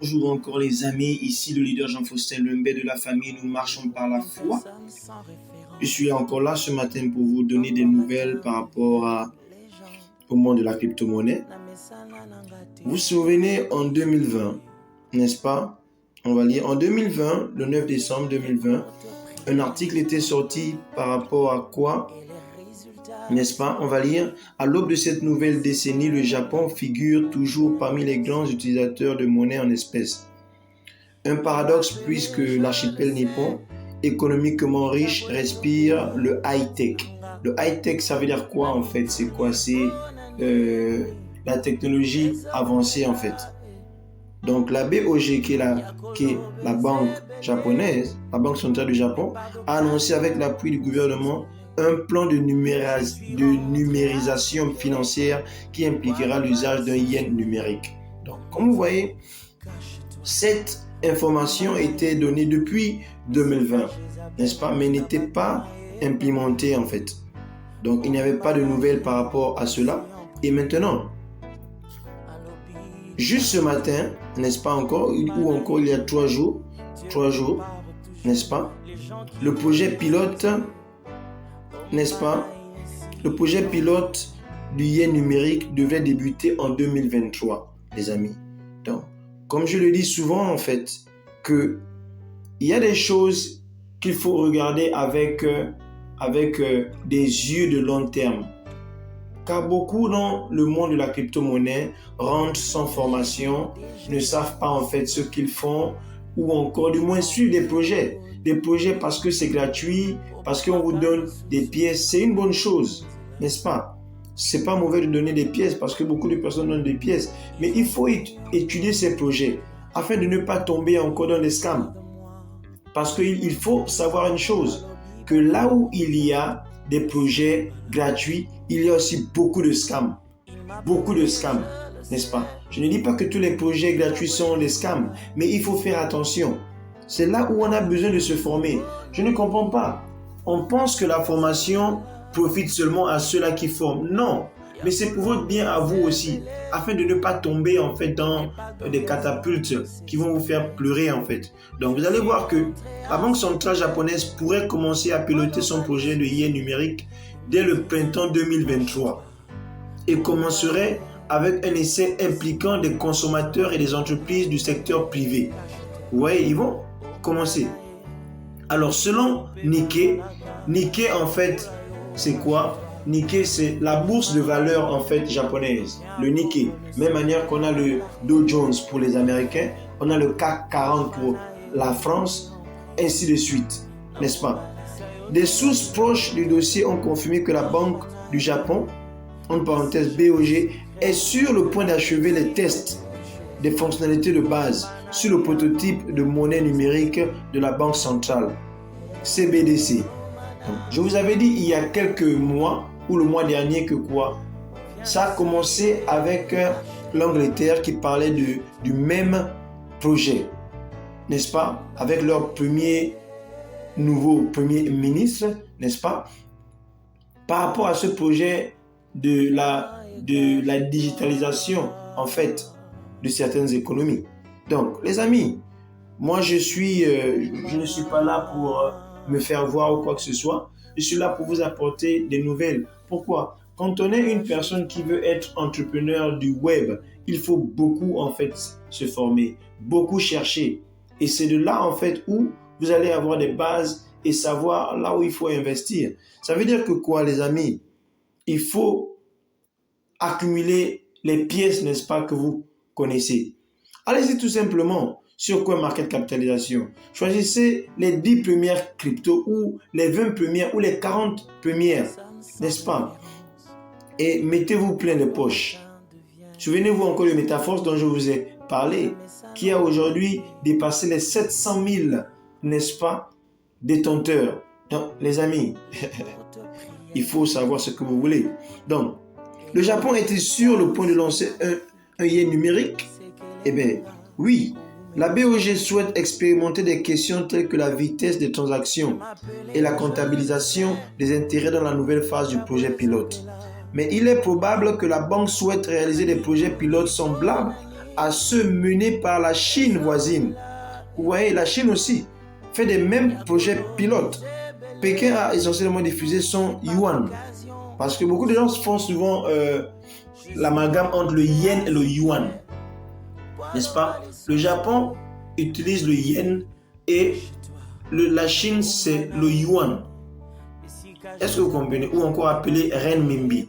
Bonjour encore les amis, ici le leader Jean-Faustin Lembé de la famille Nous marchons par la foi. Je suis encore là ce matin pour vous donner des nouvelles par rapport au monde de la crypto-monnaie. Vous vous souvenez en 2020, n'est-ce pas? On va lire en 2020, le 9 décembre 2020, un article était sorti par rapport à quoi? N'est-ce pas? On va lire. À l'aube de cette nouvelle décennie, le Japon figure toujours parmi les grands utilisateurs de monnaie en espèces. Un paradoxe puisque l'archipel nippon, économiquement riche, respire le high-tech. Le high-tech, ça veut dire quoi en fait? C'est quoi? C'est la technologie avancée en fait. Donc la BOJ, qui est la banque japonaise, la banque centrale du Japon, a annoncé avec l'appui du gouvernement un plan de numérisation financière qui impliquera l'usage d'un yen numérique. Donc, comme vous voyez, cette information était donnée depuis 2020, n'est-ce pas, mais n'était pas implémentée en fait. Donc, il n'y avait pas de nouvelles par rapport à cela. Et maintenant, juste ce matin, n'est-ce pas encore, ou encore il y a 3 jours, n'est-ce pas, le projet pilote, n'est-ce pas, le projet pilote du yen numérique devrait débuter en 2023, les amis. Donc, comme je le dis souvent, en fait, que il y a des choses qu'il faut regarder avec des yeux de long terme. Car beaucoup dans le monde de la crypto-monnaie rentrent sans formation, ne savent pas en fait ce qu'ils font, ou encore du moins suivent des projets. Des projets parce que c'est gratuit, parce qu'on vous donne des pièces, c'est une bonne chose, n'est-ce pas? C'est pas mauvais de donner des pièces parce que beaucoup de personnes donnent des pièces, mais il faut étudier ces projets afin de ne pas tomber encore dans des scams. Parce qu'il faut savoir une chose, que là où il y a des projets gratuits, il y a aussi beaucoup de scams. Beaucoup de scams, n'est-ce pas? Je ne dis pas que tous les projets gratuits sont des scams, mais il faut faire attention. C'est là où on a besoin de se former. Je ne comprends pas. On pense que la formation profite seulement à ceux-là qui forment. Non, mais c'est pour votre bien à vous aussi, afin de ne pas tomber en fait dans des catapultes qui vont vous faire pleurer en fait. Donc vous allez voir que la Banque centrale japonaise pourrait commencer à piloter son projet de yen numérique dès le printemps 2023 et commencerait avec un essai impliquant des consommateurs et des entreprises du secteur privé. Vous voyez, ils vont commencer. Alors selon Nikkei en fait, c'est quoi? Nikkei, c'est la bourse de valeur en fait japonaise, le Nikkei. Même manière qu'on a le Dow Jones pour les Américains, on a le CAC 40 pour la France, ainsi de suite, n'est-ce pas? Des sources proches du dossier ont confirmé que la Banque du Japon, entre parenthèses BOJ, est sur le point d'achever les tests des fonctionnalités de base sur le prototype de monnaie numérique de la Banque centrale, CBDC. Je vous avais dit il y a quelques mois, ou le mois dernier, que quoi? Ça a commencé avec l'Angleterre qui parlait du même projet, n'est-ce pas? Avec leur nouveau premier ministre, n'est-ce pas? Par rapport à ce projet de la digitalisation, en fait, de certaines économies. Donc, les amis, moi je ne suis pas là pour me faire voir ou quoi que ce soit. Je suis là pour vous apporter des nouvelles. Pourquoi? Quand on est une personne qui veut être entrepreneur du web, il faut beaucoup en fait se former, beaucoup chercher. Et c'est de là en fait où vous allez avoir des bases et savoir là où il faut investir. Ça veut dire que quoi, les amis? Il faut accumuler les pièces, n'est-ce pas, que vous connaissez. Allez-y tout simplement sur Coinmarket Capitalisation. Choisissez les 10 premières cryptos ou les 20 premières ou les 40 premières, n'est-ce pas? Et mettez-vous plein de poches. Souvenez-vous encore de Metaforce dont je vous ai parlé, qui a aujourd'hui dépassé les 700 000, n'est-ce pas, détenteurs. Donc, les amis, il faut savoir ce que vous voulez. Donc, le Japon était sur le point de lancer un yen numérique. Eh bien, oui, la BOG souhaite expérimenter des questions telles que la vitesse des transactions et la comptabilisation des intérêts dans la nouvelle phase du projet pilote. Mais il est probable que la banque souhaite réaliser des projets pilotes semblables à ceux menés par la Chine voisine. Vous voyez, la Chine aussi fait des mêmes projets pilotes. Pékin a essentiellement diffusé son yuan. Parce que beaucoup de gens font souvent l'amalgame entre le yen et le yuan. N'est-ce pas? Le Japon utilise le yen et la Chine, c'est le yuan. Est-ce que vous comprenez? Ou encore appelé renminbi.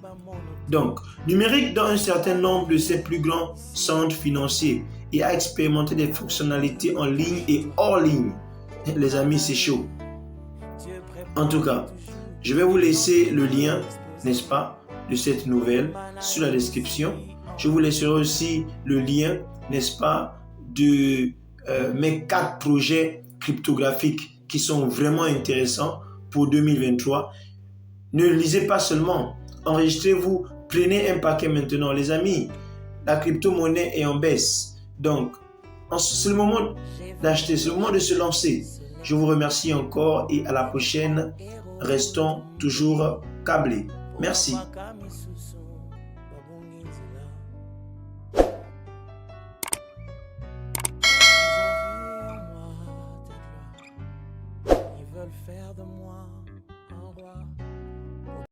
Donc, numérique dans un certain nombre de ses plus grands centres financiers et a expérimenté des fonctionnalités en ligne et hors ligne. Les amis, c'est chaud. En tout cas, je vais vous laisser le lien, n'est-ce pas, de cette nouvelle sur la description. Je vous laisserai aussi le lien, n'est-ce pas, de mes 4 projets cryptographiques qui sont vraiment intéressants pour 2023. Ne lisez pas seulement, enregistrez-vous, prenez un paquet maintenant. Les amis, la crypto-monnaie est en baisse. Donc, c'est le moment d'acheter, c'est le moment de se lancer. Je vous remercie encore et à la prochaine. Restons toujours câblés. Merci. Faire de moi un roi.